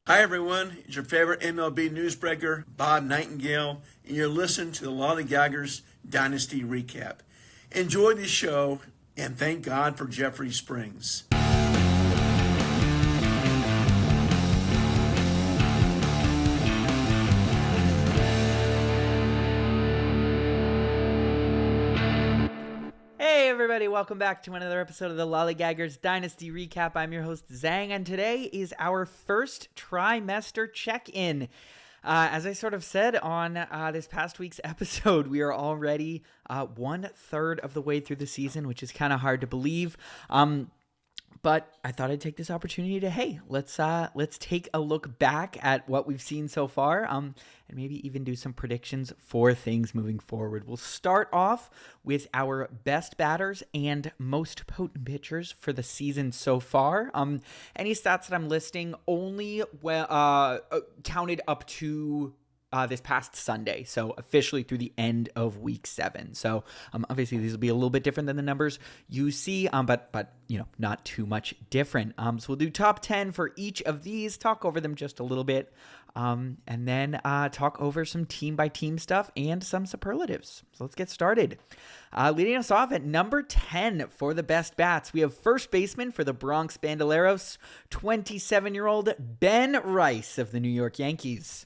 Hi, everyone. It's your favorite MLB newsbreaker, Bob Nightingale, and you're listening to the Lollygaggers Dynasty Recap. Enjoy the show, and thank God for Jeffrey Springs. Hey everybody, welcome back to another episode of the Lollygaggers Dynasty Recap. I'm your host Zang, and today is our first trimester check-in. As I sort of said on this past week's episode, we are already 1/3 of the way through the season, which is kind of hard to believe. But I thought I'd take this opportunity to, let's take a look back at what we've seen so far, and maybe even do some predictions for things moving forward. We'll start off with our best batters and most potent pitchers for the season so far. Any stats that I'm listing only counted up to this past Sunday, so officially through the end of week 7. So obviously these will be a little bit different than the numbers you see, but not too much different. So we'll do top 10 for each of these, talk over them just a little bit, and then talk over some team by team stuff and some superlatives. So let's get started. Leading us off at number 10 for the best bats, we have first baseman for the Bronx Bandoleros, 27-year-old Ben Rice of the New York Yankees.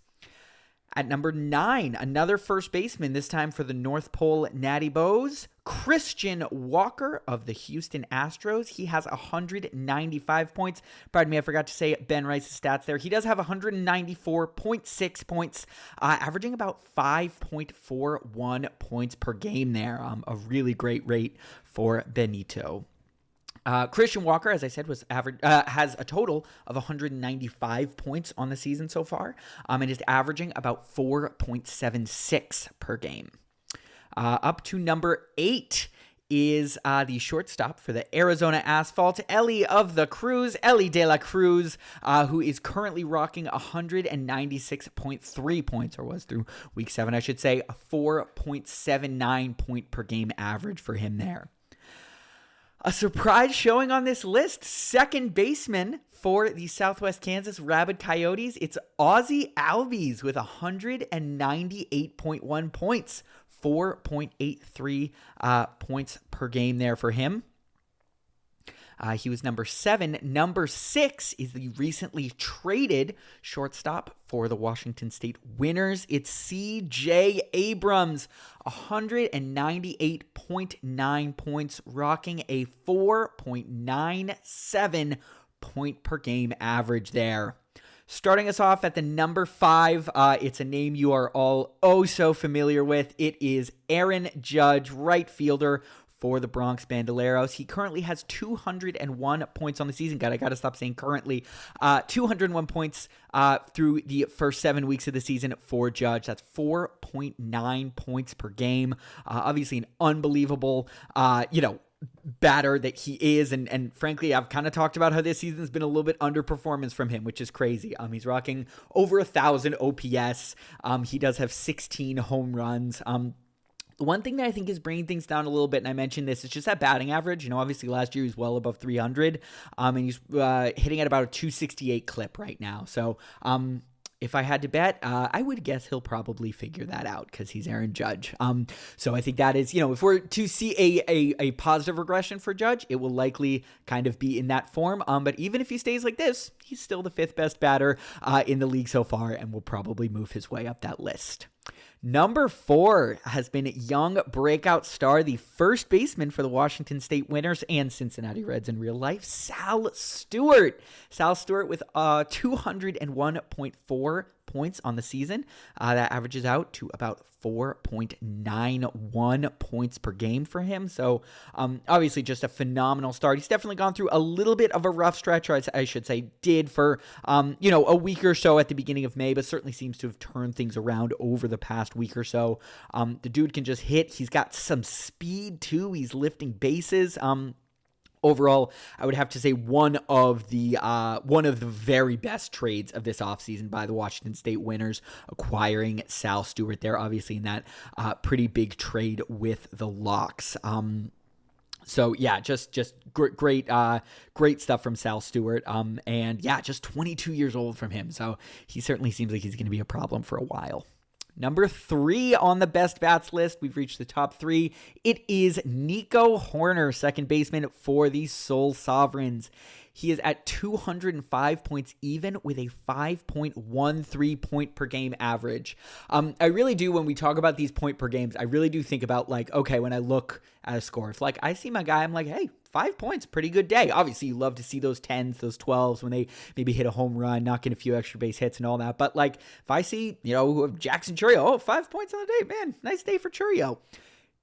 At number 9, another first baseman, this time for the North Pole Natty Bows, Christian Walker of the Houston Astros. He has 195 points. Pardon me, I forgot to say Ben Rice's stats there. He does have 194.6 points, averaging about 5.41 points per game there. A really great rate for Benito. Christian Walker, as I said, has a total of 195 points on the season so far, and is averaging about 4.76 per game. Up to number 8 is the shortstop for the Arizona Asphalt, Ellie of the Cruz, Ellie de la Cruz, who is currently rocking 196.3 points, or was through week 7, I should say, a 4.79 point per game average for him there. A surprise showing on this list, second baseman for the Southwest Kansas Rabid Coyotes. It's Ozzie Albies with 198.1 points, 4.83 points per game there for him. He was number 7. Number 6 is the recently traded shortstop for the Washington State Winners. It's C.J. Abrams, 198.9 points, rocking a 4.97 point per game average there. Starting us off at the number 5, it's a name you are all so familiar with. It is Aaron Judge, right fielder for the Bronx Bandoleros. He currently has 201 points on the season. God, I got to stop saying currently. 201 points through the first 7 weeks of the season for Judge. That's 4.9 points per game. Obviously an unbelievable, batter that he is, and frankly, I've kind of talked about how this season's been a little bit underperformance from him, which is crazy. He's rocking over 1,000 OPS. He does have 16 home runs. The one thing that I think is bringing things down a little bit, and I mentioned this, is just that batting average. Obviously last year he was well above 300, and he's hitting at about a 268 clip right now. So if I had to bet, I would guess he'll probably figure that out because he's Aaron Judge. So I think that is, if we're to see a positive regression for Judge, it will likely kind of be in that form. But even if he stays like this, he's still the 5th best batter in the league so far, and will probably move his way up that list. Number 4 has been young breakout star, the first baseman for the Washington State Winners and Cincinnati Reds in real life, Sal Stewart. Sal Stewart with 201.4 points on the season. That averages out to about 4.91 points per game for him. So obviously just a phenomenal start. He's definitely gone through a little bit of a rough stretch, or I should say did for, a week or so at the beginning of May, but certainly seems to have turned things around over the past week or so. The dude can just hit. He's got some speed too. He's lifting bases. Overall, I would have to say one of the very best trades of this offseason by the Washington State Winners, acquiring Sal Stewart there, obviously in that pretty big trade with the Locks. So yeah, just great stuff from Sal Stewart. And yeah, just 22 years old from him. So he certainly seems like he's going to be a problem for a while. Number 3 on the best bats list. We've reached the top 3. It is Nico Hoerner, second baseman for the Seoul Sovereigns. He is at 205 points even with a 5.13 point per game average. I really do, when we talk about these point per games, I really do think about like, okay, when I look at a score, if like I see my guy, I'm like, hey, 5 points, pretty good day. Obviously, you love to see those 10s, those 12s when they maybe hit a home run, knock in a few extra base hits and all that. But like, if I see, Jackson Chourio, 5 points on the day, man, nice day for Chourio.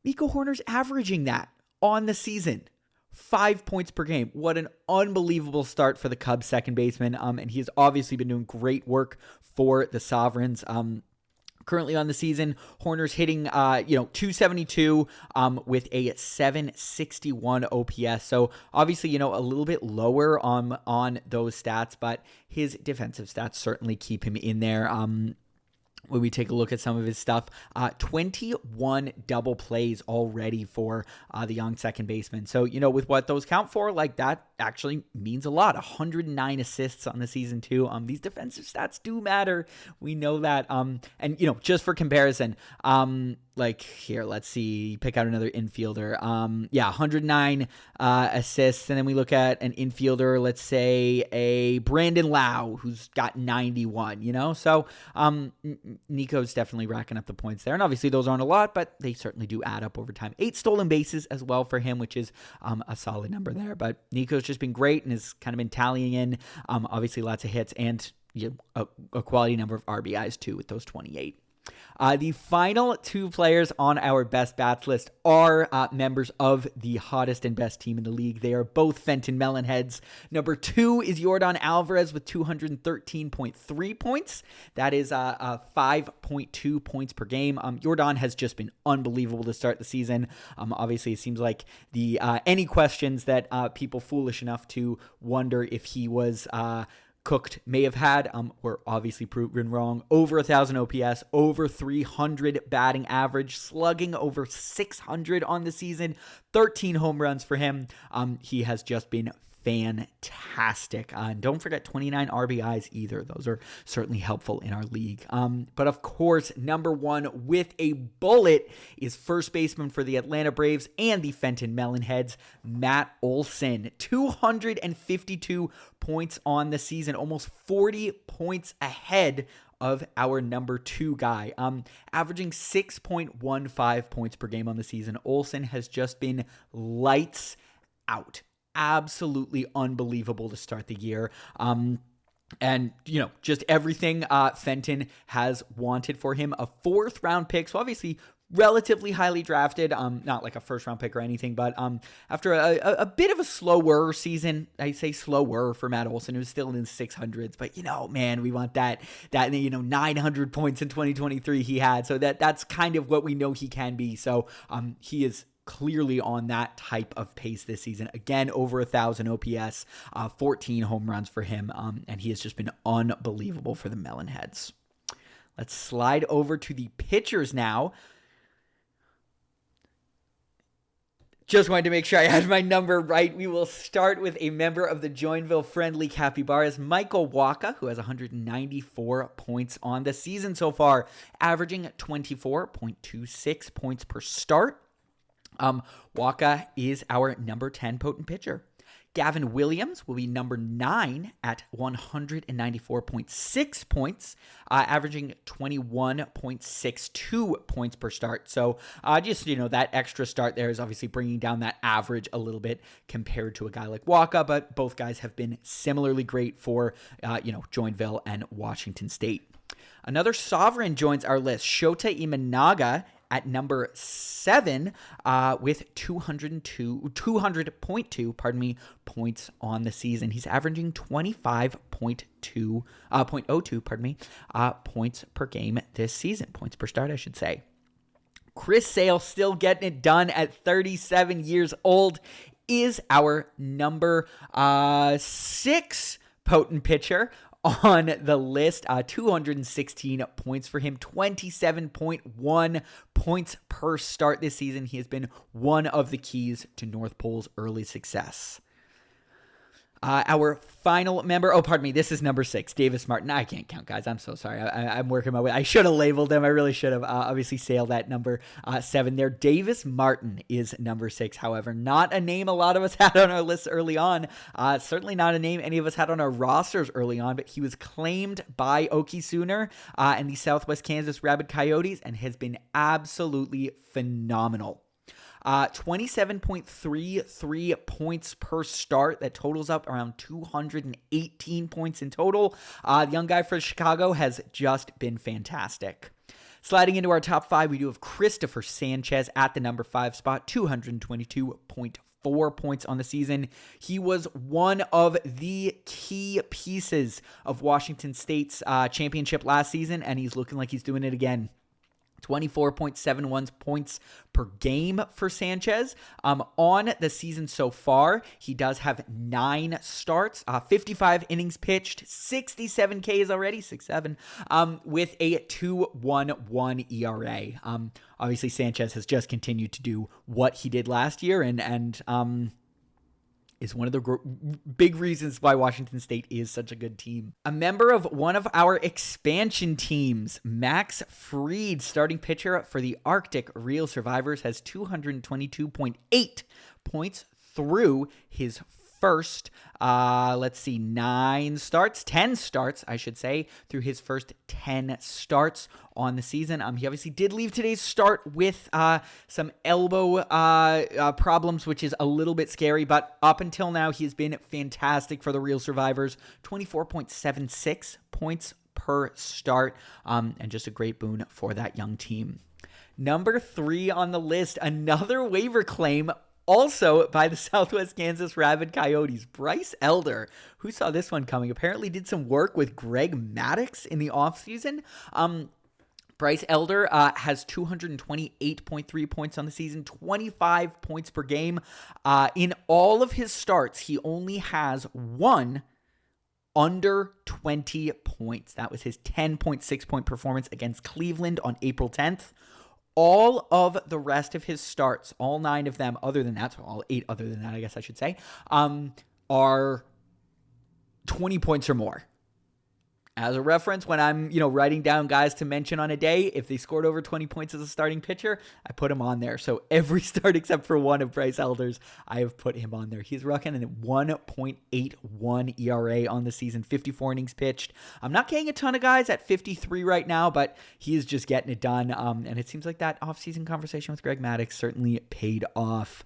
Nico Hoerner's averaging that on the season. 5 points per game. What an unbelievable start for the Cubs second baseman. And he has obviously been doing great work for the Sovereigns. Currently on the season, Hoerner's hitting, 272 with a 761 OPS. So obviously, a little bit lower on those stats, but his defensive stats certainly keep him in there. When we take a look at some of his stuff, 21 double plays already for the young second baseman. So, with what those count for, like that actually means a lot. 109 assists on the season too. These defensive stats do matter. We know that. And, just for comparison, like here, let's see, pick out another infielder. 109 assists. And then we look at an infielder, let's say a Brandon Lau, who's got 91, So Nico's definitely racking up the points there. And obviously those aren't a lot, but they certainly do add up over time. 8 stolen bases as well for him, which is a solid number there. But Nico's just been great and has kind of been tallying in, obviously lots of hits and a quality number of RBIs too with those 28. The final 2 players on our best bats list are members of the hottest and best team in the league. They are both Fenton Melonheads. Number 2 is Yordan Alvarez with 213.3 points. That is 5.2 points per game. Yordan has just been unbelievable to start the season. Obviously, it seems like any questions that people foolish enough to wonder if he was cooked may have had were obviously proven wrong. Over 1,000 OPS, over 300 batting average, slugging over 600 on the season, 13 home runs for him. He has just been fantastic. And don't forget 29 RBIs either. Those are certainly helpful in our league. But of course, number 1 with a bullet is first baseman for the Atlanta Braves and the Fenton Melonheads, Matt Olson. 252 points on the season, almost 40 points ahead of our number 2 guy, averaging 6.15 points per game on the season. Olson has just been lights out. Absolutely unbelievable to start the year. And, just everything Fenton has wanted for him. A 4th round pick, so obviously relatively highly drafted, not like a first round pick or anything, but after a bit of a slower season, I say slower for Matt Olson, who's still in the 600s, but man, we want that 900 points in 2023 he had. So that's kind of what we know he can be. So he is clearly on that type of pace this season. Again, over 1,000 OPS, 14 home runs for him, and he has just been unbelievable for the Melonheads. Let's slide over to the pitchers now. Just wanted to make sure I had my number right. We will start with a member of the Joinville Friendly Capybaras, Michael Wacha, who has 194 points on the season so far, averaging 24.26 points per start. Wacha is our number 10 potent pitcher. Gavin Williams will be number 9 at 194.6 points, averaging 21.62 points per start. So that extra start there is obviously bringing down that average a little bit compared to a guy like Wacha, but both guys have been similarly great for, Joinville and Washington State. Another Sovereign joins our list, Shota Imanaga, at number 7 with 200.2 points on the season. He's averaging 25.02 points per game this season. Points per start, I should say. Chris Sale still getting it done at 37 years old is our number 6 potent pitcher on the list. 216 points for him, 27.1 points per start this season. He has been one of the keys to North Pole's early success. Our final member, this is number 6, Davis Martin. I can't count, guys. I'm so sorry. I'm working my way. I should have labeled them. I really should have obviously sailed that number 7 there. Davis Martin is number 6, however. Not a name a lot of us had on our list early on. Certainly not a name any of us had on our rosters early on, but he was claimed by Okie Sooner and the Southwest Kansas Rabid Coyotes and has been absolutely phenomenal. 27.33 points per start. That totals up around 218 points in total. The young guy for Chicago has just been fantastic. Sliding into our top 5, we do have Christopher Sanchez at the number 5 spot, 222.4 points on the season. He was one of the key pieces of Washington State's championship last season, and he's looking like he's doing it again. 24.71 points per game for Sanchez. On the season so far, he does have 9 starts, 55 innings pitched, 67 Ks already, 6-7, with a 2.11 ERA. Obviously, Sanchez has just continued to do what he did last year and is one of the big reasons why Washington State is such a good team. A member of one of our expansion teams, Max Fried, starting pitcher for the Arctic Real Survivors, has 222.8 points through his first, 10 starts, I should say, through his first 10 starts on the season. He obviously did leave today's start with some elbow problems, which is a little bit scary, but up until now, he has been fantastic for the Real Survivors. 24.76 points per start, and just a great boon for that young team. Number 3 on the list, another waiver claim, also by the Southwest Kansas Rabid Coyotes, Bryce Elder. Who saw this one coming? Apparently did some work with Greg Maddux in the offseason. Bryce Elder has 228.3 points on the season, 25 points per game. In all of his starts, he only has one under 20 points. That was his 10.6 point performance against Cleveland on April 10th. All of the rest of his starts, all 9 of them, other than that, so all 8 other than that, I guess I should say, are 20 points or more. As a reference, when I'm, writing down guys to mention on a day, if they scored over 20 points as a starting pitcher, I put him on there. So every start except for one of Bryce Elder's, I have put him on there. He's rocking a 1.81 ERA on the season, 54 innings pitched. I'm not getting a ton of guys at 53 right now, but he is just getting it done. And it seems like that offseason conversation with Greg Maddux certainly paid off.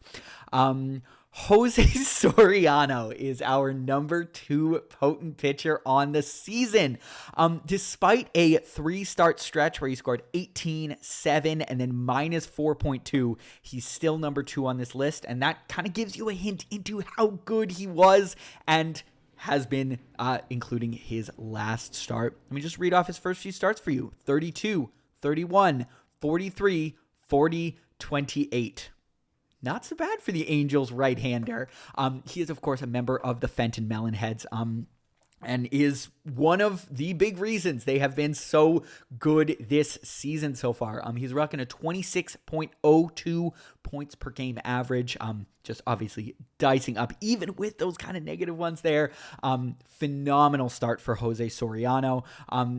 Jose Soriano is our number 2 potent pitcher on the season. Despite a 3-start stretch where he scored 18, 7, and then minus 4.2, he's still number 2 on this list. And that kind of gives you a hint into how good he was and has been, including his last start. Let me just read off his first few starts for you. 32, 31, 43, 40, 28. Not so bad for the Angels right-hander. He is, of course, a member of the Fenton Melonheads, and is one of the big reasons they have been so good this season so far. He's rocking a 26.02 points per game average. Just obviously dicing up, even with those kind of negative ones there. Phenomenal start for Jose Soriano.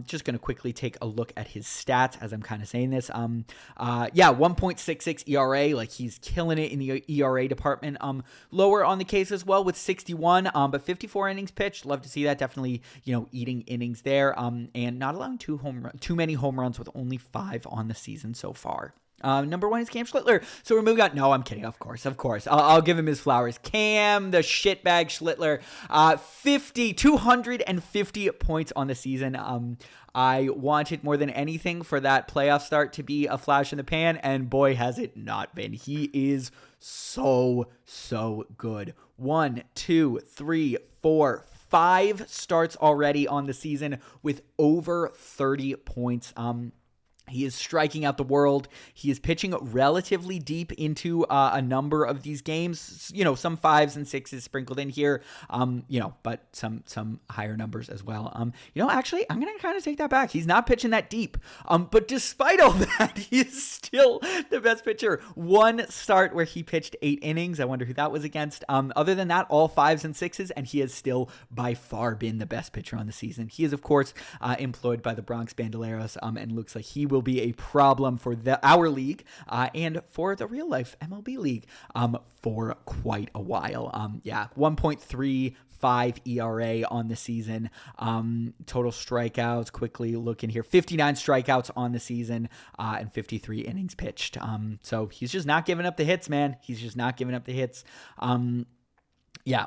Just going to quickly take a look at his stats as I'm kind of saying this. 1.66 ERA, like he's killing it in the ERA department. Lower on the case as well with 61, but 54 innings pitched. Love to see that. Definitely, eating innings there. And not allowing too many home runs with only 5 on the season so far. Number 1 is Cam Schlittler. So we're moving on. No, I'm kidding. Of course. I'll give him his flowers. Cam, the shitbag Schlittler, 250 points on the season. I wanted more than anything for that playoff start to be a flash in the pan, and boy, has it not been. He is so good. 1, 2, 3, 4, 5 starts already on the season with over 30 points. He is striking out the world. He is pitching relatively deep into a number of these games, some 5s and 6s sprinkled in here, but some higher numbers as well. Actually, I'm going to kind of take that back. He's not pitching that deep. But despite all that, he is still the best pitcher. One start where he pitched 8 innings. I wonder who that was against. Other than that, all 5s and 6s, and he has still by far been the best pitcher on the season. He is, of course, employed by the Bronx Bandoleros, and looks like he will be a problem for our league and for the real life MLB league for quite a while. 1.35 ERA on the season. Total strikeouts, quickly looking here, 59 strikeouts on the season and 53 innings pitched. So he's just not giving up the hits, man. He's just not giving up the hits.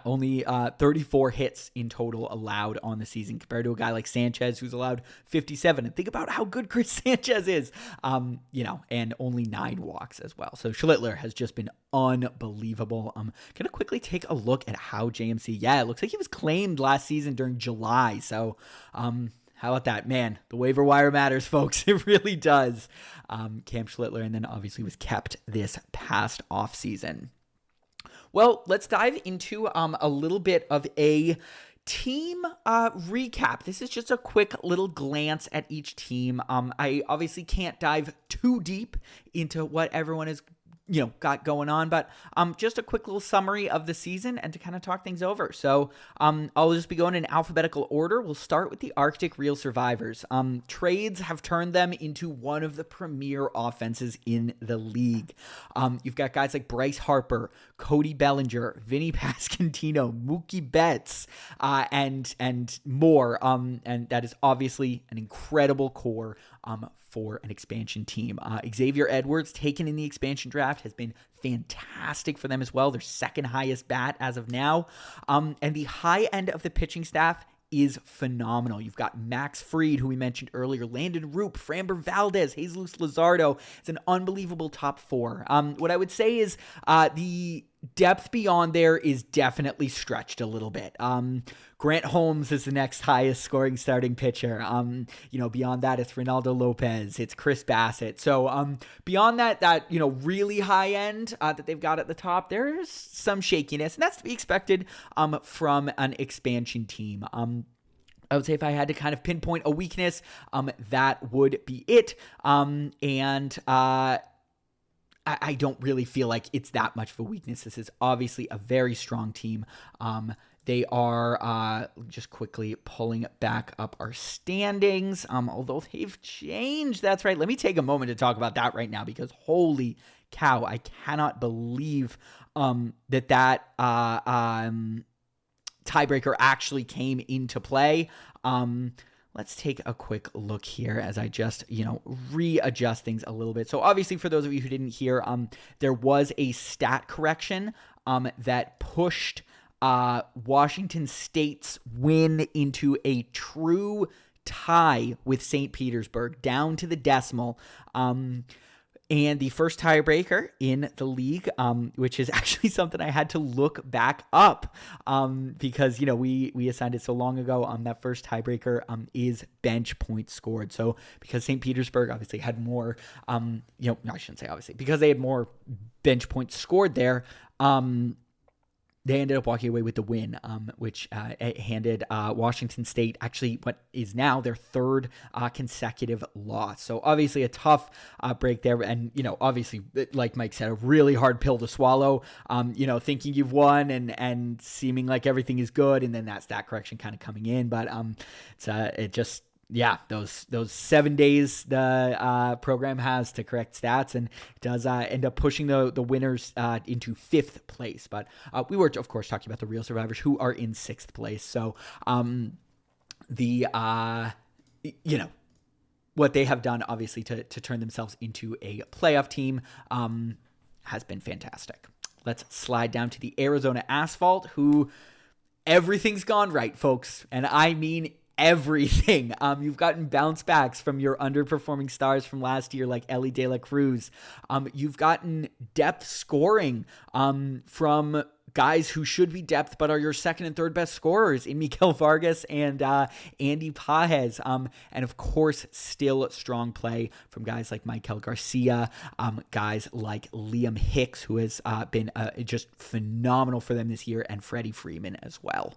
Only 34 hits in total allowed on the season compared to a guy like Sanchez who's allowed 57. And think about how good Chris Sanchez is, and only 9 walks as well. So Schlittler has just been unbelievable. Gonna quickly take a look at how JMC, it looks like he was claimed last season during July. So, how about that? Man, the waiver wire matters, folks. It really does. Cam Schlittler, and then obviously was kept this past offseason. Well, let's dive into a little bit of a team recap. This is just a quick little glance at each team. I obviously can't dive too deep into what everyone is got going on, but just a quick little summary of the season and to kind of talk things over. So I'll just be going in alphabetical order. We'll start with the Arctic Real Survivors. Trades have turned them into one of the premier offenses in the league. You've got guys like Bryce Harper, Cody Bellinger, Vinny Pasquantino, Mookie Betts, and more. And that is obviously an incredible core for an expansion team. Xavier Edwards, taken in the expansion draft, has been fantastic for them as well. Their second highest bat as of now. And the high end of the pitching staff is phenomenal. You've got Max Fried, who we mentioned earlier, Landon Roop, Framber Valdez, Jesus Luzardo. It's an unbelievable top 4. What I would say is the depth beyond there is definitely stretched a little bit. Grant Holmes is the next highest scoring starting pitcher. Beyond that, it's Ronaldo Lopez, it's Chris Bassett. So, beyond that, really high end that they've got at the top, there's some shakiness, and that's to be expected from an expansion team. I would say if I had to kind of pinpoint a weakness, that would be it. I don't really feel like it's that much of a weakness. This is obviously a very strong team. They are just quickly pulling back up our standings, although they've changed. That's right. Let me take a moment to talk about that right now, because holy cow, I cannot believe that tiebreaker actually came into play. Let's take a quick look here as I just, readjust things a little bit. So obviously, for those of you who didn't hear, there was a stat correction that pushed Washington State's win into a true tie with St. Petersburg down to the decimal. And the first tiebreaker in the league, which is actually something I had to look back up because, we assigned it so long ago. That first tiebreaker is bench points scored. So because St. Petersburg obviously had more, I shouldn't say obviously, because they had more bench points scored there, they ended up walking away with the win, which handed Washington State actually what is now their third consecutive loss. So obviously a tough break there. And, obviously, like Mike said, a really hard pill to swallow, thinking you've won and seeming like everything is good. And then that stat correction kind of coming in. But those 7 days the program has to correct stats, and it does end up pushing the winners into 5th place. But we were, of course, talking about the real survivors who are in 6th place. So what they have done, obviously, to turn themselves into a playoff team has been fantastic. Let's slide down to the Arizona Asphalt, who everything's gone right, folks. And I mean everything. You've gotten bounce backs from your underperforming stars from last year, like Ellie De La Cruz. You've gotten depth scoring from guys who should be depth but are your second and third best scorers in Miguel Vargas and Andy Pages. And of course, still strong play from guys like Michael Garcia, guys like Liam Hicks, who has been just phenomenal for them this year, and Freddie Freeman as well.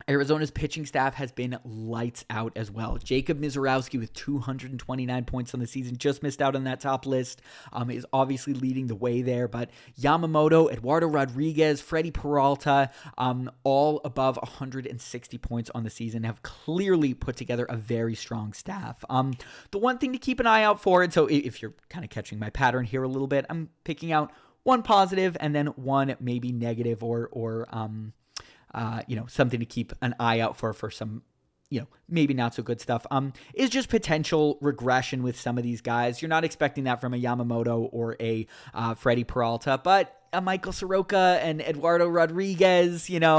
Arizona's pitching staff has been lights out as well. Jacob Mizorowski with 229 points on the season, just missed out on that top list, is obviously leading the way there, but Yamamoto, Eduardo Rodriguez, Freddie Peralta, all above 160 points on the season, have clearly put together a very strong staff. The one thing to keep an eye out for, and so if you're kind of catching my pattern here a little bit, I'm picking out one positive and then one maybe negative or something to keep an eye out for some, maybe not so good stuff, is just potential regression with some of these guys. You're not expecting that from a Yamamoto or a Freddie Peralta, but a Michael Soroka and Eduardo Rodriguez, some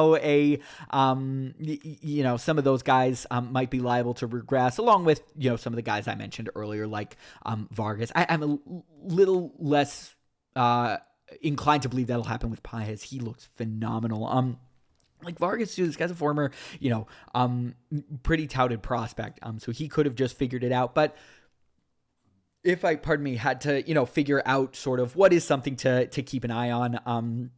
of those guys might be liable to regress, along with, some of the guys I mentioned earlier, like Vargas. I'm a little less inclined to believe that'll happen with Pages. He looks phenomenal. Like Vargas, too, this guy's a former, pretty touted prospect. So he could have just figured it out. But if I, had to, figure out sort of what is something to keep an eye on,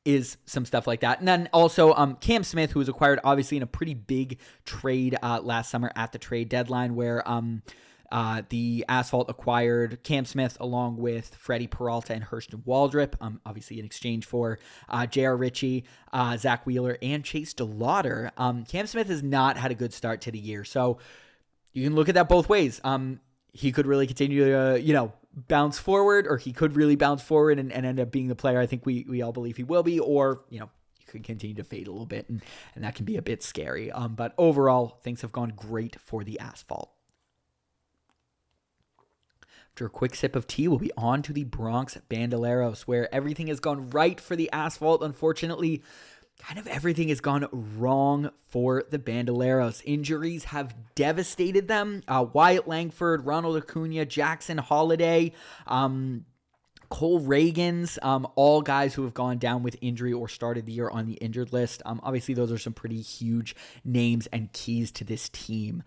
is some stuff like that. And then also Cam Smith, who was acquired obviously in a pretty big trade last summer at the trade deadline, where the Asphalt acquired Cam Smith along with Freddie Peralta and Hurston Waldrop, obviously in exchange for J.R. Ritchie, Zach Wheeler, and Chase DeLauder. Cam Smith has not had a good start to the year, so you can look at that both ways. He could really continue to, bounce forward, or he could really bounce forward and end up being the player I think we all believe he will be, or, he could continue to fade a little bit, and that can be a bit scary. But overall, things have gone great for the Asphalt. After a quick sip of tea, we'll be on to the Bronx Bandoleros, where everything has gone right for the Asphalt. Unfortunately, kind of everything has gone wrong for the Bandoleros. Injuries have devastated them. Wyatt Langford, Ronald Acuna, Jackson Holiday, Cole Reagans, all guys who have gone down with injury or started the year on the injured list. Obviously, those are some pretty huge names and keys to this team.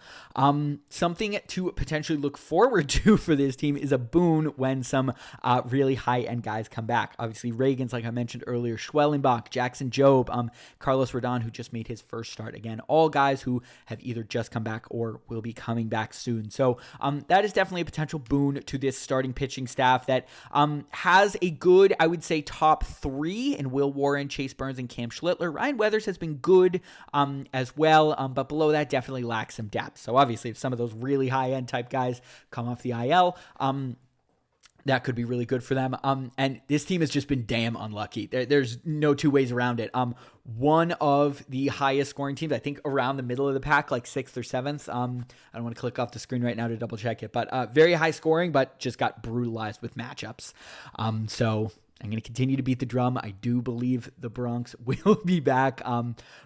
Something to potentially look forward to for this team is a boon when some really high-end guys come back. Obviously, Reagans, like I mentioned earlier, Schwellenbach, Jackson Jobe, Carlos Rodon, who just made his first start. Again, all guys who have either just come back or will be coming back soon. So that is definitely a potential boon to this starting pitching staff that has a good, I would say, top three in Will Warren, Chase Burns, and Cam Schlittler. Ryan Weathers has been good as well, but below that definitely lacks some depth. So obviously, if some of those really high-end type guys come off the IL, that could be really good for them. And this team has just been damn unlucky. There's no two ways around it. One of the highest scoring teams, I think around the middle of the pack, like 6th or 7th. I don't want to click off the screen right now to double check it, but very high scoring, but just got brutalized with matchups. So I'm going to continue to beat the drum. I do believe the Bronx will be back,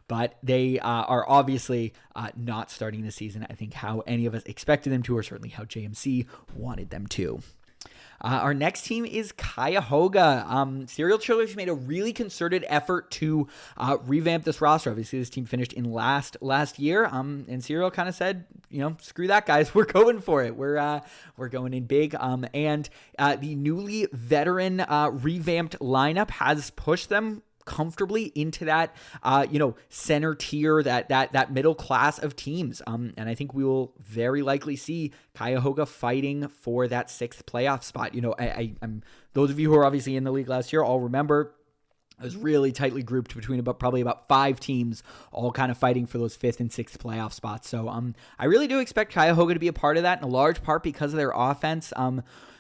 but they are obviously not starting the season, I think, how any of us expected them to, or certainly how JMC wanted them to. Our next team is Cuyahoga. Serial Chillers made a really concerted effort to revamp this roster. Obviously, this team finished in last year, and Serial kind of said, screw that, guys. We're going for it. We're going in big. And the newly veteran revamped lineup has pushed them comfortably into that, center tier, that middle class of teams. And I think we will very likely see Cuyahoga fighting for that 6th playoff spot. I'm those of you who are obviously in the league last year all remember it was really tightly grouped between probably about 5 teams, all kind of fighting for those 5th and 6th playoff spots. So I really do expect Cuyahoga to be a part of that, in a large part because of their offense.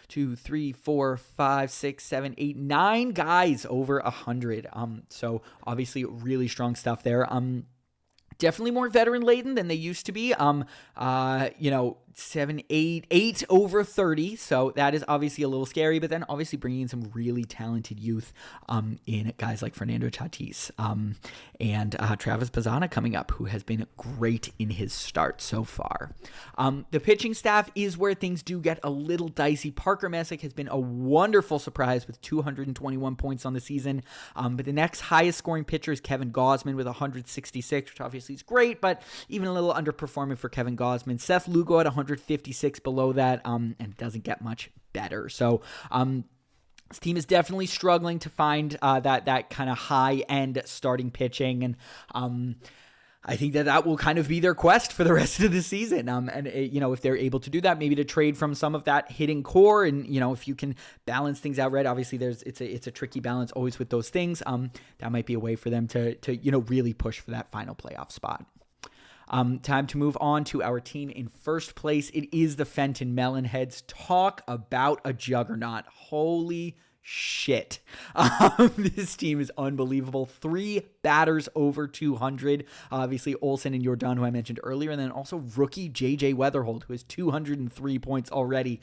2, 3, 4, 5, 6, 7, 8, 9 guys over 100. So obviously really strong stuff there. Definitely more veteran laden than they used to be. 8 over 30. So that is obviously a little scary, but then obviously bringing in some really talented youth in guys like Fernando Tatis and Travis Bazzana coming up, who has been great in his start so far. The pitching staff is where things do get a little dicey. Parker Messick has been a wonderful surprise with 221 points on the season. But the next highest scoring pitcher is Kevin Gausman with 166, which obviously is great, but even a little underperforming for Kevin Gausman. Seth Lugo at 156 below that, and doesn't get much better. So, this team is definitely struggling to find that kind of high-end starting pitching, and I think that will kind of be their quest for the rest of the season. If they're able to do that, maybe to trade from some of that hitting core, and if you can balance things out right. Obviously, it's a tricky balance always with those things. That might be a way for them to really push for that final playoff spot. Time to move on to our team in first place. It is the Fenton Melonheads. Talk about a juggernaut. Holy shit. This team is unbelievable. 3 batters over 200. Obviously, Olsen and Jordan, who I mentioned earlier, and then also rookie JJ Weatherhold, who has 203 points already.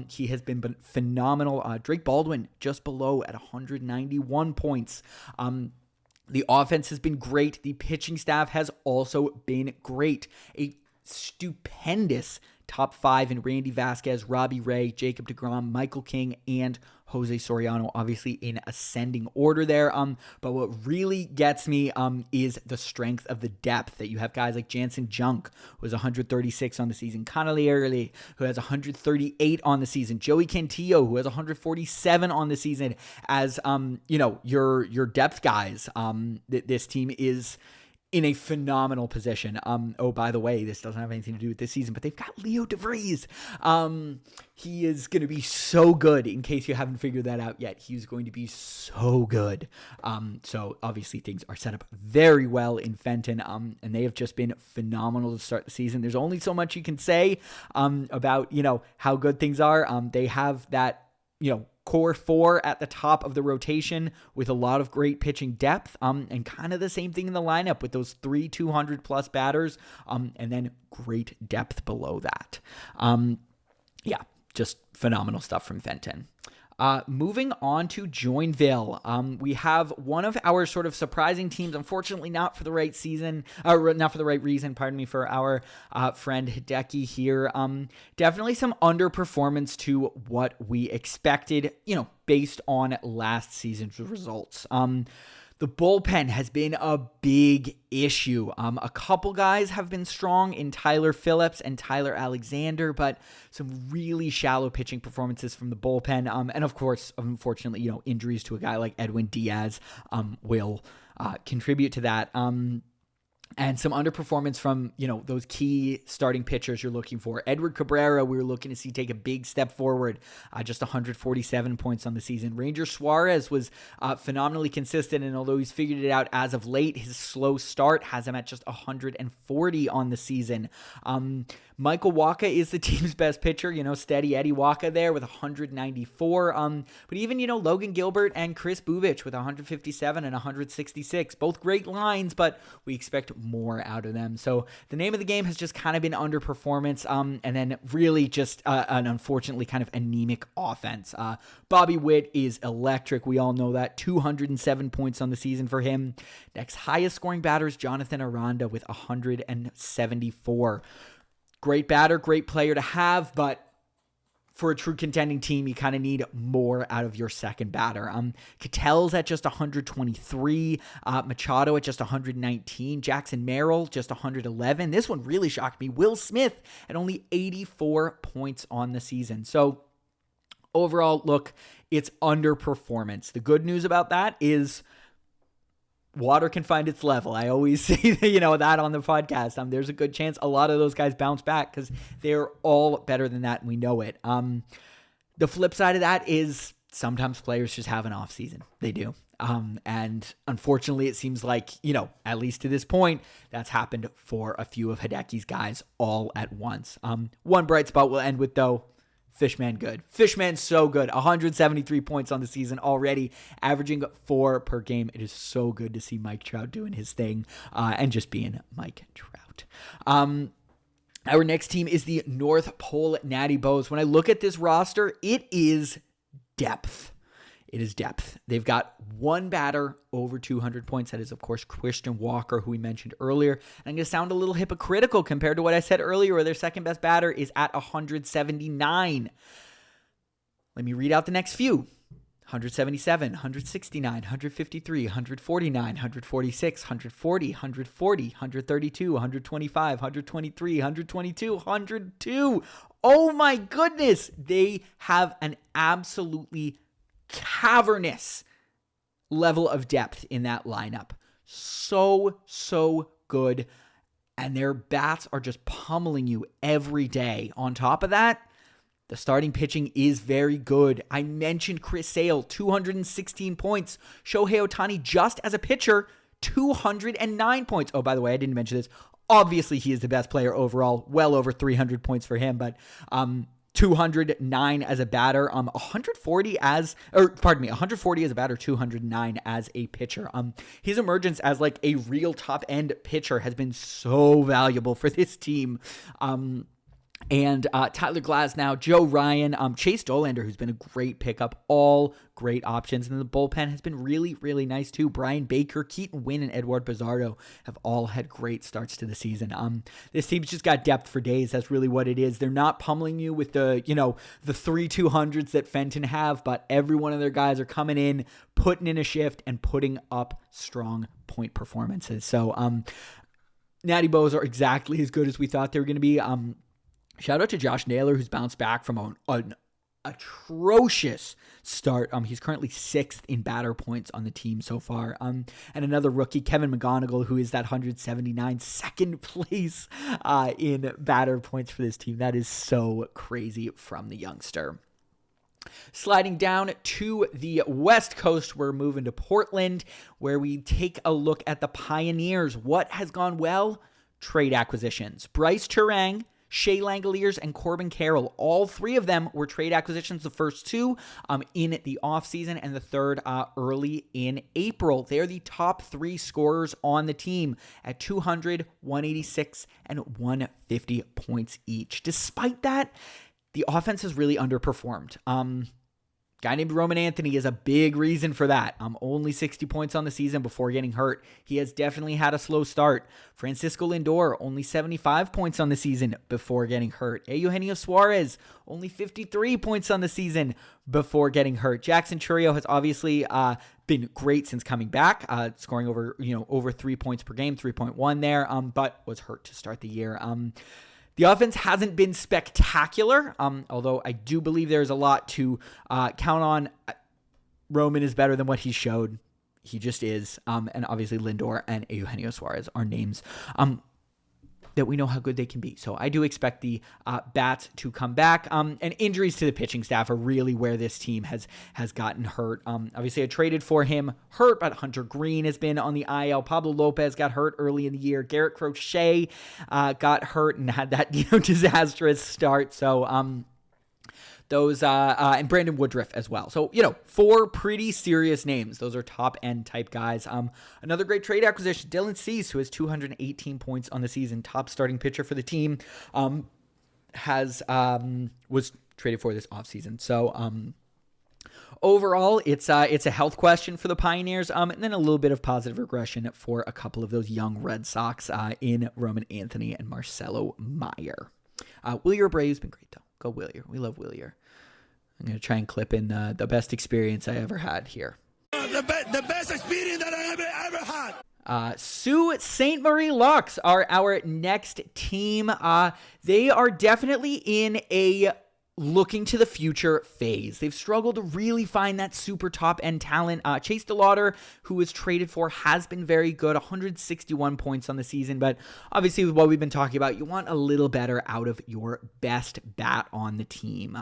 He has been phenomenal. Drake Baldwin just below at 191 points. The offense has been great. The pitching staff has also been great. A stupendous top 5 in Randy Vasquez, Robbie Ray, Jacob deGrom, Michael King, and Jose Soriano, obviously in ascending order there. But what really gets me is the strength of the depth, that you have guys like Jansen Junk, who has 136 on the season, Connolly Early, who has 138 on the season, Joey Cantillo, who has 147 on the season, as your depth guys. This team is in a phenomenal position. By the way, this doesn't have anything to do with this season, but they've got Leo DeVries. He is going to be so good, in case you haven't figured that out yet. He's going to be so good. So obviously things are set up very well in Fenton, and they have just been phenomenal to start the season. There's only so much you can say about, how good things are. They have that, core 4 at the top of the rotation with a lot of great pitching depth, and kind of the same thing in the lineup with those 3 200-plus batters, and then great depth below that. Just phenomenal stuff from Fenton. Moving on to Joinville, we have one of our sort of surprising teams, unfortunately not for the right reason, for our friend Hideki here. Definitely some underperformance to what we expected, based on last season's results. The bullpen has been a big issue. A couple guys have been strong in Tyler Phillips and Tyler Alexander, but some really shallow pitching performances from the bullpen. And of course, unfortunately, injuries to a guy like Edwin Diaz will contribute to that. And some underperformance from, those key starting pitchers you're looking for. Edward Cabrera, we were looking to see take a big step forward, just 147 points on the season. Ranger Suarez was phenomenally consistent, and although he's figured it out as of late, his slow start has him at just 140 on the season. Michael Wacha is the team's best pitcher, steady Eddie Wacha there with 194. But even, Logan Gilbert and Chris Bubich with 157 and 166, both great lines, but we expect more out of them. So the name of the game has just kind of been underperformance, and then really just an unfortunately kind of anemic offense. Bobby Witt is electric. We all know that. 207 points on the season for him. Next highest scoring batter is Jonathan Aranda with 174. Great batter, great player to have, but for a true contending team, you kind of need more out of your second batter. Cattell's at just 123, Machado at just 119, Jackson Merrill just 111. This one really shocked me. Will Smith at only 84 points on the season. So overall, look, it's underperformance. The good news about that is water can find its level. I always say that on the podcast. There's a good chance a lot of those guys bounce back because they're all better than that, and we know it. The flip side of that is sometimes players just have an off season. They do. And unfortunately, it seems like, at least to this point, that's happened for a few of Hideki's guys all at once. One bright spot we'll end with, though. Fishman good. Fishman's so good. 173 points on the season already, averaging 4 per game. It is so good to see Mike Trout doing his thing and just being Mike Trout. Our next team is the North Pole Natty Bows. When I look at this roster, it is depth. It is depth. They've got one batter over 200 points. That is, of course, Christian Walker, who we mentioned earlier. And I'm going to sound a little hypocritical compared to what I said earlier, where their second best batter is at 179. Let me read out the next few. 177, 169, 153, 149, 146, 140, 140, 132, 125, 123, 122, 102. Oh my goodness. They have an absolutely cavernous level of depth in that lineup. So good. And their bats are just pummeling you every day. On top of that, the starting pitching is very good. I mentioned Chris Sale, 216 points. Shohei Ohtani, just as a pitcher, 209 points. Oh, by the way, I didn't mention this. Obviously, he is the best player overall. Well over 300 points for him, but 209 as a batter, 140 as a batter, 209 as a pitcher. His emergence as like a real top end pitcher has been so valuable for this team. And Tyler Glasnow, Joe Ryan, Chase Dollander, who's been a great pickup, all great options. And the bullpen has been really nice too. Brian Baker, Keaton Wynn, and Edward Bizardo have all had great starts to the season. This team's just got depth for days. That's really what it is. They're not pummeling you with the 3 200s that Fenton have, but every one of their guys are coming in, putting in a shift, and putting up strong point performances. So Natty Bows are exactly as good as we thought they were going to be. Shout out to Josh Naylor, who's bounced back from an atrocious start. He's currently 6th in batter points on the team so far. And another rookie, Kevin McGonigal, who is that 179, second place in batter points for this team. That is so crazy from the youngster. Sliding down to the West Coast, we're moving to Portland, where we take a look at the Pioneers. What has gone well? Trade acquisitions. Bryce Turang, Shea Langoliers, and Corbin Carroll. All three of them were trade acquisitions, the first two in the offseason and the third early in April. They're the top 3 scorers on the team at 200, 186, and 150 points each. Despite that, the offense has really underperformed. Guy named Roman Anthony is a big reason for that. Only 60 points on the season before getting hurt. He has definitely had a slow start. Francisco Lindor, only 75 points on the season before getting hurt. Eugenio Suarez, only 53 points on the season before getting hurt. Jackson Chourio has obviously been great since coming back, scoring over 3 points per game, 3.1 there, but was hurt to start the year. The offense hasn't been spectacular, although I do believe there's a lot to count on. Roman is better than what he showed. He just is. And obviously Lindor and Eugenio Suarez are names that we know how good they can be. So I do expect the bats to come back. And injuries to the pitching staff are really where this team has gotten hurt. Obviously, I traded for him hurt, but Hunter Green has been on the IL. Pablo Lopez got hurt early in the year. Garrett Crochet got hurt and had that disastrous start. So those and Brandon Woodruff as well. So, 4 pretty serious names. Those are top end type guys. Another great trade acquisition, Dylan Cease, who has 218 points on the season, top starting pitcher for the team, was traded for this offseason. So, overall, it's a health question for the Pioneers, and then a little bit of positive regression for a couple of those young Red Sox in Roman Anthony and Marcelo Meyer. Wilyer Brave's been great though. Go Wilyer. We love Wilyer. I'm going to try and clip in the best experience I ever had here. The best experience that I ever had. Sault Ste. Marie Lux are our next team. They are definitely in a looking to the future phase. They've struggled to really find that super top end talent. Chase DeLauder, who was traded for, has been very good, 161 points on the season, but obviously with what we've been talking about, you want a little better out of your best bat on the team.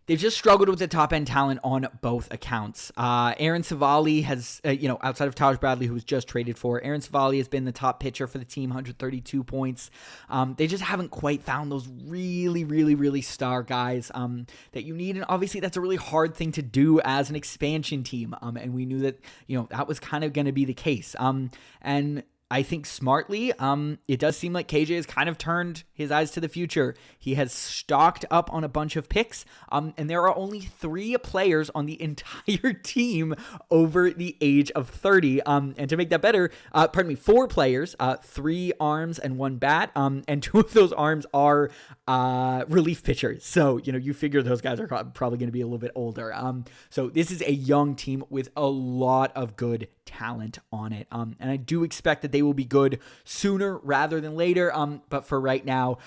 They've just struggled with the top-end talent on both accounts. Aaron Savali has, outside of Taj Bradley, who was just traded for, Aaron Savali has been the top pitcher for the team, 132 points. They just haven't quite found those really star guys that you need, and obviously that's a really hard thing to do as an expansion team, and we knew that, that was kind of going to be the case. And I think smartly. It does seem like KJ has kind of turned his eyes to the future. He has stocked up on a bunch of picks, and there are only 3 players on the entire team over the age of 30. And to make that better, 4 players, 3 arms and 1 bat, and 2 of those arms are relief pitchers. So, you figure those guys are probably going to be a little bit older. So this is a young team with a lot of good talent on it. And I do expect that they will be good sooner rather than later. But for right now,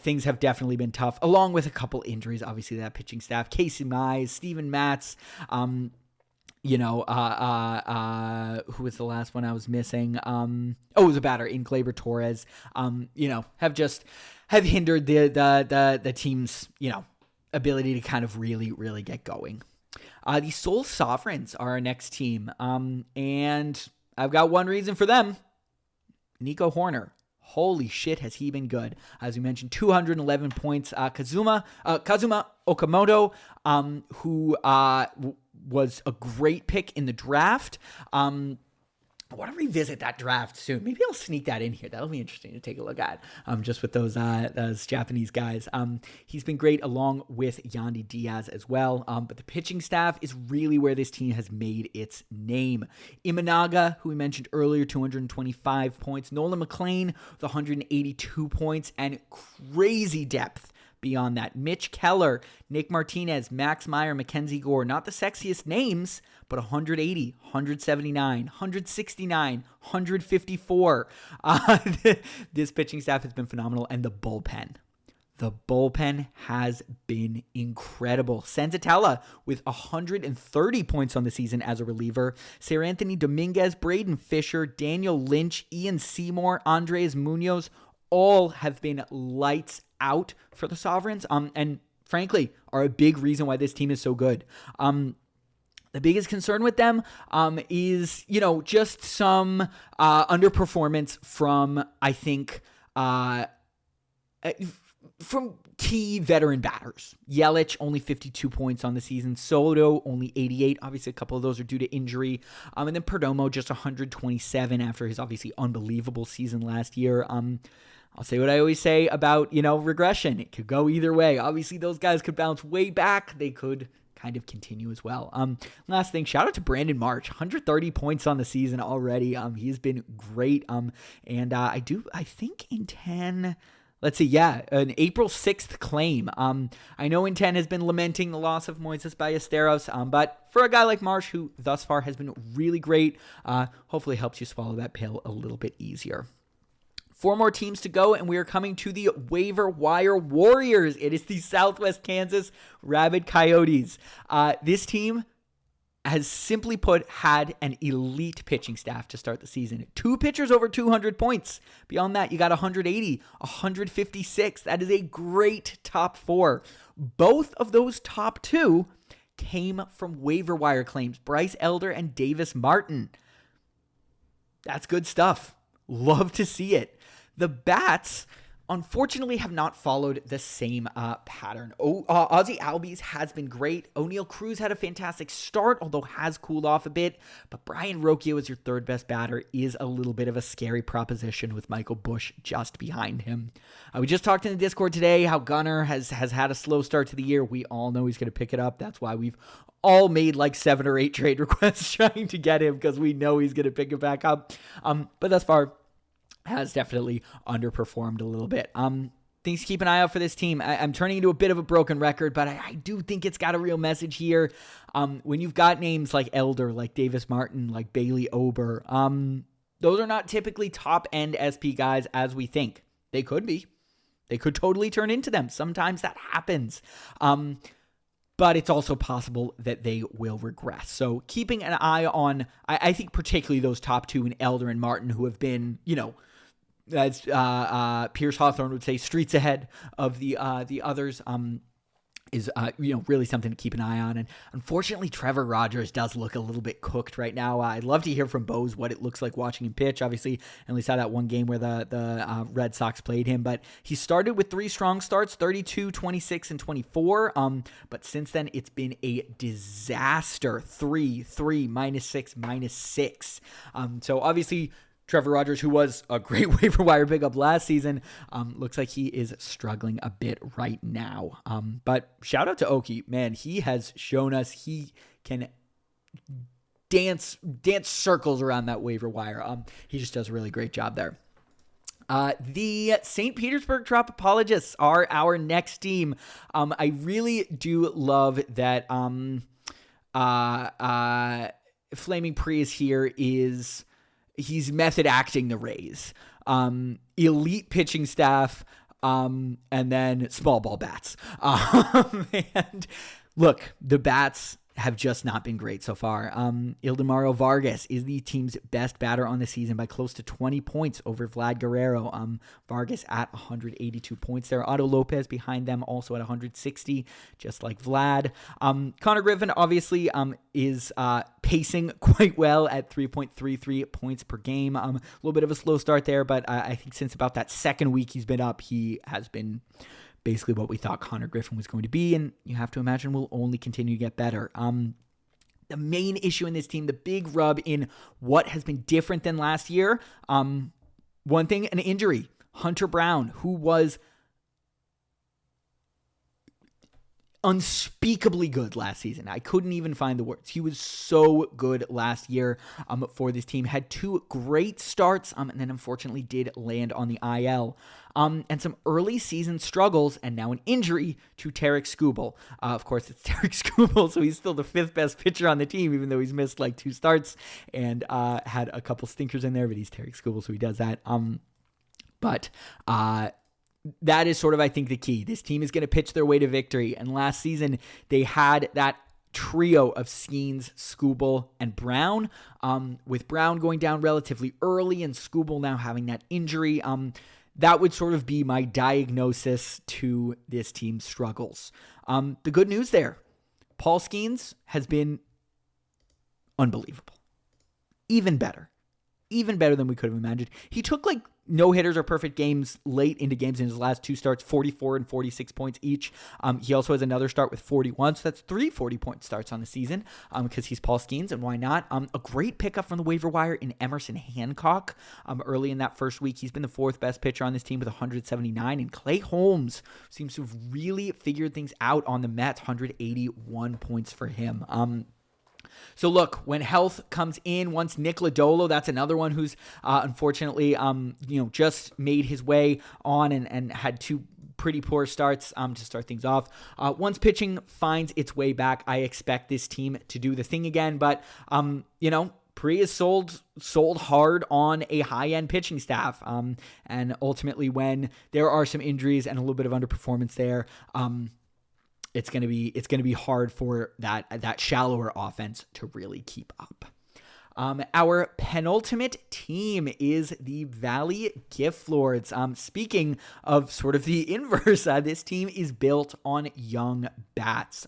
things have definitely been tough, along with a couple injuries. Obviously, that pitching staff, Casey Mize, Steven Matz, who was the last one I was missing? It was a batter in Gleyber Torres. Have hindered the team's, ability to kind of really, really get going. The Seoul Sovereigns are our next team. And I've got one reason for them. Nico Horner. Holy shit, has he been good. As we mentioned, 211 points. Kazuma Okamoto, who was a great pick in the draft. I want to revisit that draft soon. Maybe I'll sneak that in here. That'll be interesting to take a look at, just with those Japanese guys. He's been great along with Yandy Diaz as well. But the pitching staff is really where this team has made its name. Imanaga, who we mentioned earlier, 225 points. Nolan McLean with 182 points and crazy depth. Beyond that, Mitch Keller, Nick Martinez, Max Meyer, Mackenzie Gore, not the sexiest names, but 180, 179, 169, 154. This pitching staff has been phenomenal, and the bullpen. The bullpen has been incredible. Senzatella with 130 points on the season as a reliever. Sir Anthony Dominguez, Braden Fisher, Daniel Lynch, Ian Seymour, Andres Munoz, all have been lights out for the Sovereigns, and frankly, are a big reason why this team is so good. The biggest concern with them is, just some underperformance from, I think, from key veteran batters. Yelich, only 52 points on the season. Soto, only 88. Obviously, a couple of those are due to injury. And then Perdomo, just 127 after his obviously unbelievable season last year. I'll say what I always say about, regression. It could go either way. Obviously, those guys could bounce way back. They could kind of continue as well. Last thing, shout out to Brandon March, 130 points on the season already. He's been great. And I think in 10... Let's see, an April 6th claim. I know Inten has been lamenting the loss of Moises Ballesteros, but for a guy like Marsh, who thus far has been really great, hopefully helps you swallow that pill a little bit easier. 4 more teams to go, and we are coming to the waiver wire warriors. It is the Southwest Kansas Rabid Coyotes. This team has simply put had an elite pitching staff to start the season. 2 pitchers over 200 points. Beyond that, you got 180, 156. That is a great top 4. Both of those top 2 came from waiver wire claims. Bryce Elder and Davis Martin. That's good stuff. Love to see it. The Bats, unfortunately, have not followed the same pattern. Ozzie Albies has been great. O'Neal Cruz had a fantastic start, although has cooled off a bit. But Brian Rocchio as your third best batter is a little bit of a scary proposition with Michael Busch just behind him. We just talked in the Discord today how Gunnar has had a slow start to the year. We all know he's going to pick it up. That's why we've all made like 7 or 8 trade requests trying to get him, because we know he's going to pick it back up. But thus far, has definitely underperformed a little bit. Things to keep an eye out for this team. I'm turning into a bit of a broken record, but I do think it's got a real message here. When you've got names like Elder, like Davis Martin, like Bailey Ober, those are not typically top-end SP guys as we think. They could be. They could totally turn into them. Sometimes that happens. But it's also possible that they will regress. So keeping an eye on, I think particularly those top 2 in Elder and Martin, who have been, as Pierce Hawthorne would say, streets ahead of the others, is really something to keep an eye on. And unfortunately, Trevor Rogers does look a little bit cooked right now. I'd love to hear from Bose what it looks like watching him pitch. Obviously, I only saw that one game where the Red Sox played him, but he started with 3 strong starts, 32, 26, and 24. But since then, it's been a disaster. 3, -6, -6. So obviously, Trevor Rogers, who was a great waiver wire pickup last season, looks like he is struggling a bit right now. But shout out to Oki. Man, he has shown us he can dance circles around that waiver wire. He just does a really great job there. The St. Petersburg Tropologists are our next team. I really do love that Flaming Prius here he's method acting the Rays. Elite pitching staff, and then small ball bats. And look, the bats have just not been great so far. Ildemaro Vargas is the team's best batter on the season by close to 20 points over Vlad Guerrero. Vargas at 182 points there. Otto Lopez behind them also at 160, just like Vlad. Connor Griffin obviously is pacing quite well at 3.33 points per game. A little bit of a slow start there, but I think since about that second week he's been up, he has been basically what we thought Connor Griffin was going to be, and you have to imagine will only continue to get better. The main issue in this team, the big rub in what has been different than last year, one thing, an injury. Hunter Brown, who was unspeakably good last season. I couldn't even find the words. He was so good last year for this team. Had 2 great starts and then unfortunately did land on the IL. And some early season struggles and now an injury to Tarek Skubal. Of course, it's Tarek Skubal, so he's still the 5th best pitcher on the team, even though he's missed like 2 starts and had a couple stinkers in there, but he's Tarek Skubal, so he does that. But that is sort of, I think, the key. This team is going to pitch their way to victory. And last season, they had that trio of Skeens, Skubal, and Brown, with Brown going down relatively early and Skubal now having that injury. That would sort of be my diagnosis to this team's struggles. The good news there, Paul Skeens has been unbelievable. Even better than we could have imagined. He took like no-hitters or perfect games late into games in his last 2 starts, 44 and 46 points each. He also has another start with 41, so that's 3 40-point starts on the season because he's Paul Skeens, and why not? A great pickup from the waiver wire in Emerson Hancock. Early in that first week, he's been the 4th best pitcher on this team with 179, and Clay Holmes seems to have really figured things out on the Mets, 181 points for him. So look, when health comes in, once Nick Lodolo, that's another one who's unfortunately, just made his way on and had 2 pretty poor starts to start things off. Once pitching finds its way back, I expect this team to do the thing again. But Pri is sold hard on a high-end pitching staff, and ultimately, when there are some injuries and a little bit of underperformance there, it's going to be hard for that shallower offense to really keep up. Our penultimate team is the Valley Gift Lords. Speaking of sort of the inverse, this team is built on young bats.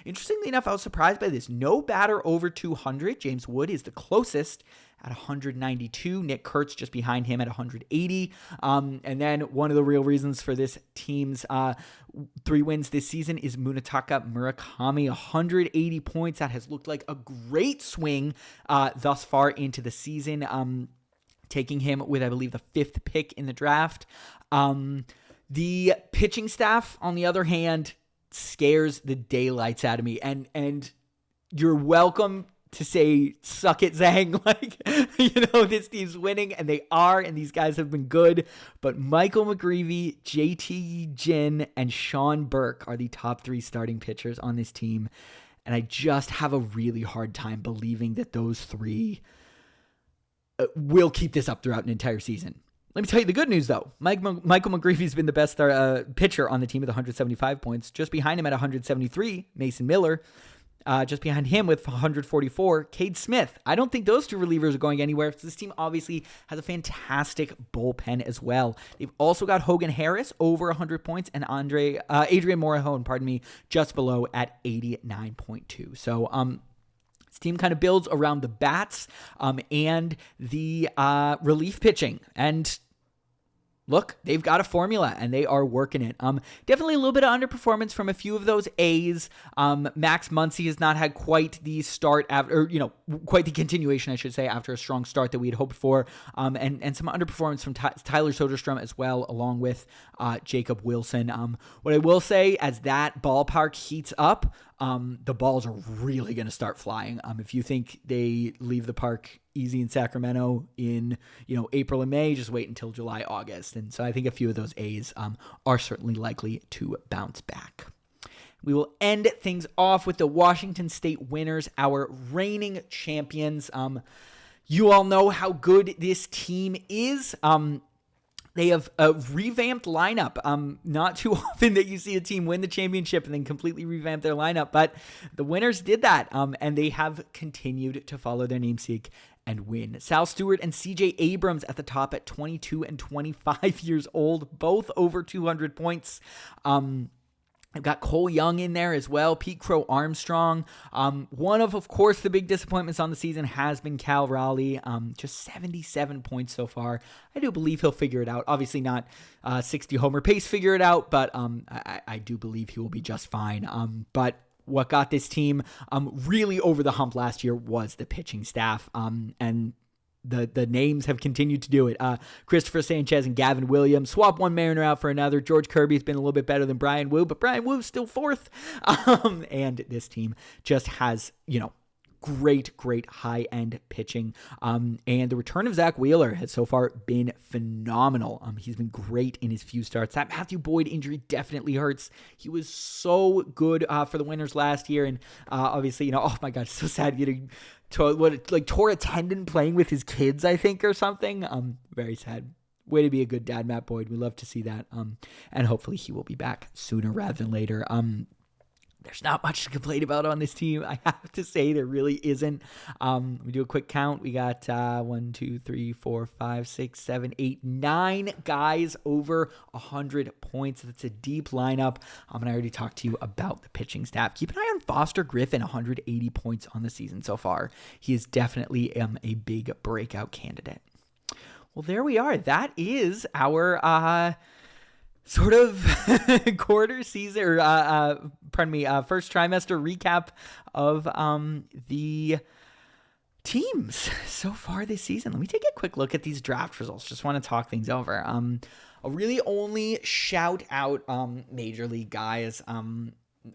Interestingly enough, I was surprised by this. No batter over 200. James Wood is the closest at 192. Nick Kurtz just behind him at 180. And then one of the real reasons for this team's 3 wins this season is Munetaka Murakami, 180 points. That has looked like a great swing thus far into the season, taking him with, I believe, the 5th pick in the draft. The pitching staff, on the other hand, scares the daylights out of me. And you're welcome to say, suck it, Zang. This team's winning, and they are, and these guys have been good. But Michael McGreevy, JT Jin, and Sean Burke are the top 3 starting pitchers on this team. And I just have a really hard time believing that those 3 will keep this up throughout an entire season. Let me tell you the good news, though. Michael McGreevy's been the best pitcher on the team with 175 points. Just behind him at 173, Mason Miller. Just behind him with 144, Cade Smith. I don't think those 2 relievers are going anywhere. So this team obviously has a fantastic bullpen as well. They've also got Hogan Harris over 100 points and Adrian Morahone, just below at 89.2. So this team kind of builds around the bats and the relief pitching. And look, they've got a formula and they are working it. Definitely a little bit of underperformance from a few of those A's. Max Muncy has not had quite the start quite the continuation, I should say, after a strong start that we had hoped for. And some underperformance from Tyler Soderstrom as well, along with Jacob Wilson. What I will say, as that ballpark heats up, the balls are really going to start flying. If you think they leave the park easy in Sacramento in, April and May, just wait until July, August. And so I think a few of those A's are certainly likely to bounce back. We will end things off with the Washington State Winners, our reigning champions. You all know how good this team is. They have a revamped lineup. Not too often that you see a team win the championship and then completely revamp their lineup, but the Winners did that, and they have continued to follow their namesake and win. Sal Stewart and CJ Abrams at the top at 22 and 25 years old, both over 200 points. I've got Cole Young in there as well, Pete Crow Armstrong. One of course, the big disappointments on the season has been Cal Raleigh, just 77 points so far. I do believe he'll figure it out. Obviously not 60 homer pace figure it out, but I do believe he will be just fine. But what got this team really over the hump last year was the pitching staff, and the names have continued to do it. Christopher Sanchez and Gavin Williams. Swap one Mariner out for another. George Kirby's been a little bit better than Brian Wu, but Brian Wu's still fourth. And this team just has, great high-end pitching. And the return of Zach Wheeler has so far been phenomenal. He's been great in his few starts. That Matthew Boyd injury definitely hurts. He was so good for the Winners last year. And obviously, oh my God, it's so sad getting tore a tendon playing with his kids, I think, or something. Very sad. Way to be a good dad, Matt Boyd. We love to see that. And hopefully he will be back sooner rather than later. There's not much to complain about on this team. I have to say, there really isn't. We do a quick count. We got 1, 2, 3, 4, 5, 6, 7, 8, 9 guys over 100 points. That's a deep lineup. And I already talked to you about the pitching staff. Keep an eye on Foster Griffin, 180 points on the season so far. He is definitely a big breakout candidate. Well, there we are. That is our sort of quarter season, or first trimester recap of the teams so far this season. Let me take a quick look at these draft results. Just want to talk things over. I'll really only shout out major league guys.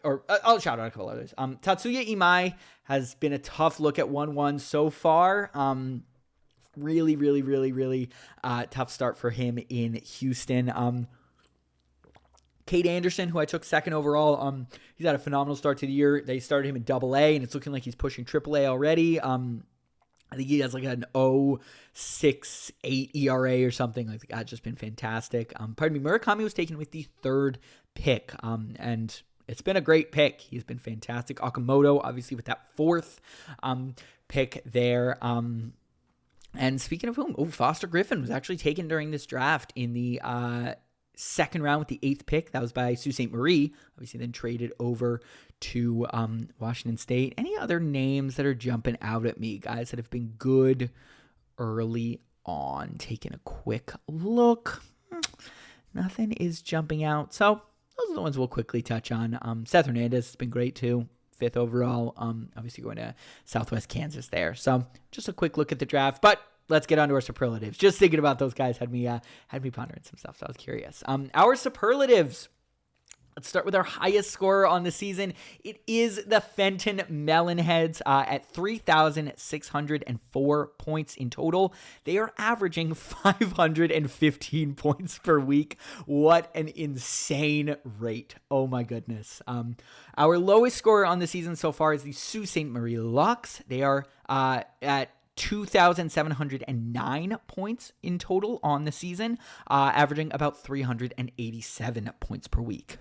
Or I'll shout out a couple others. Tatsuya Imai has been a tough look at 1-1 so far. Really tough start for him in Houston. Cade Anderson, who I took second overall, he's had a phenomenal start to the year. They started him in AA, and it's looking like he's pushing AAA already. I think he has like an 0.68 ERA or something. Like that's just been fantastic. Murakami was taken with the third pick, and it's been a great pick. He's been fantastic. Okamoto, obviously, with that fourth pick there. And speaking of whom, Foster Griffin was actually taken during this draft in the second round with the 8th pick. That was by Sault Ste. Marie, obviously then traded over to Washington State. Any other names that are jumping out at me, guys, that have been good early on? Taking a quick look. Nothing is jumping out. So those are the ones we'll quickly touch on. Seth Hernandez has been great too. 5th overall. Obviously going to Southwest Kansas there. So just a quick look at the draft. But let's get on to our superlatives. Just thinking about those guys had me pondering some stuff, so I was curious. Our superlatives. Let's start with our highest scorer on the season. It is the Fenton Melonheads at 3,604 points in total. They are averaging 515 points per week. What an insane rate. Oh my goodness. Our lowest scorer on the season so far is the Sault Ste. Marie Lux. They are at 2,709 points in total on the season, averaging about 387 points per week.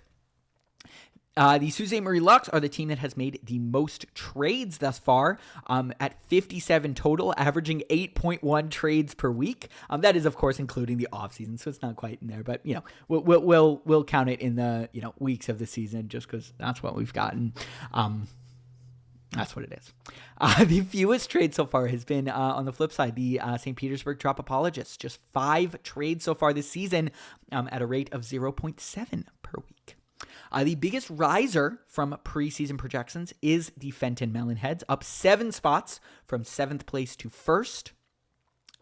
The Sault Ste. Marie Lux are the team that has made the most trades thus far, at 57 total, averaging 8.1 trades per week. That is, of course, including the offseason, so it's not quite in there. But we'll count it in the weeks of the season, just because that's what we've gotten. That's what it is. The fewest trades so far has been, on the flip side, the St. Petersburg Drop Apologists. Just 5 trades so far this season at a rate of 0.7 per week. The biggest riser from preseason projections is the Fenton Melonheads, up 7 spots from 7th place to 1st.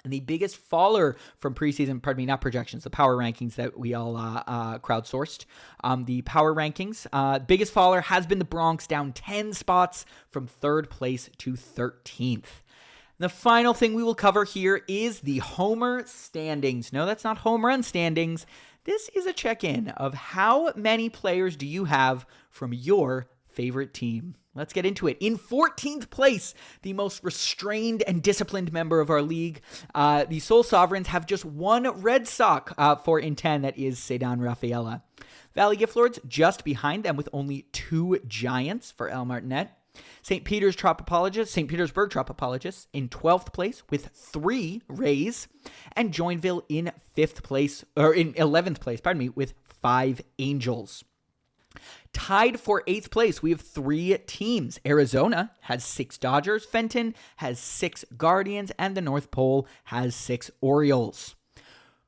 And the biggest faller from preseason, not projections, the power rankings that we all crowdsourced. The power rankings, biggest faller has been the Bronx, down 10 spots from 3rd place to 13th. The final thing we will cover here is the Homer standings. No, that's not home run standings. This is a check-in of how many players do you have from your favorite team. Let's get into it. In 14th place, the most restrained and disciplined member of our league, the Soul Sovereigns have just 1 Red Sox for in 10. That is Cedar Rafaela. Valley Gift Lords just behind them with only 2 Giants for El Martinet. St. Petersburg Trop Apologists in 12th place with 3 Rays, and Joinville in 11th place, with 5 Angels. Tied for 8th place, we have 3 teams. Arizona has 6 Dodgers, Fenton has 6 Guardians, and the North Pole has 6 Orioles.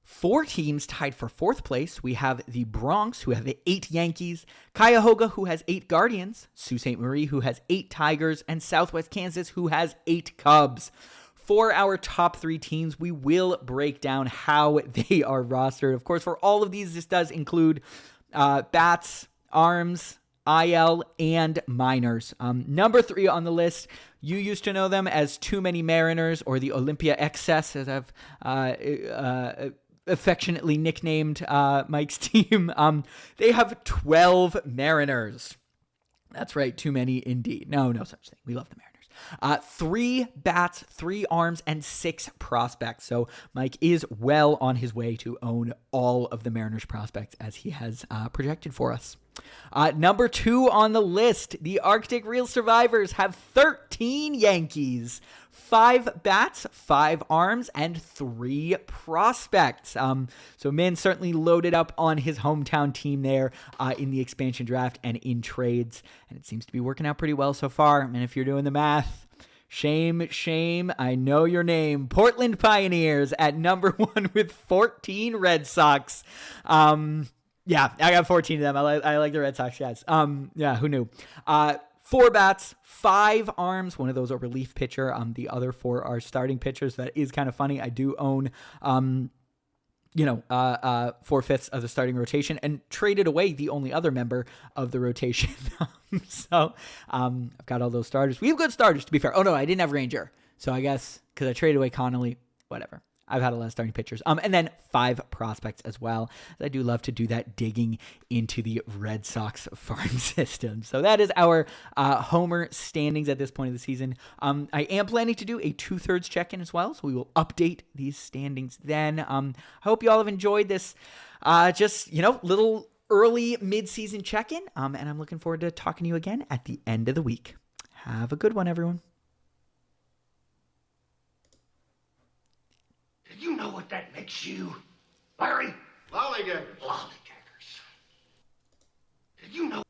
4 teams tied for 4th place. We have the Bronx, who have 8 Yankees, Cuyahoga, who has 8 Guardians, Sault Ste. Marie, who has 8 Tigers, and Southwest Kansas, who has 8 Cubs. For our top 3 teams, we will break down how they are rostered. Of course, for all of these, this does include bats, arms, IL, and minors. Number 3 on the list, you used to know them as Too Many Mariners, or the Olympia Excess, as I've affectionately nicknamed Mike's team. They have 12 Mariners. That's right, too many indeed. No such thing. We love the Mariners. 3 bats, 3 arms, and 6 prospects. So Mike is well on his way to own all of the Mariners prospects as he has projected for us. Number 2 on the list, the Arctic Real Survivors have 13 Yankees, 5 bats, 5 arms, and 3 prospects. So Min certainly loaded up on his hometown team there in the expansion draft and in trades, and it seems to be working out pretty well so far. And if you're doing the math, shame, I know your name. Portland Pioneers at number 1 with 14 Red Sox. Yeah, I got 14 of them. I like the Red Sox, guys. Yeah, who knew? 4 bats, 5 arms. One of those a relief pitcher. The other 4 are starting pitchers. That is kind of funny. I do own, 4/5 of the starting rotation and traded away the only other member of the rotation. So I've got all those starters. We have good starters, to be fair. Oh, no, I didn't have Ranger. So I guess because I traded away Connolly, whatever. I've had a lot of starting pitchers. And then 5 prospects as well. I do love to do that digging into the Red Sox farm system. So that is our Homer standings at this point of the season. I am planning to do a 2/3 check-in as well, so we will update these standings then. I hope you all have enjoyed this little early mid-season check-in, and I'm looking forward to talking to you again at the end of the week. Have a good one, everyone. You know what that makes you, Larry? Lollygaggers. Lollygaggers. Did you know?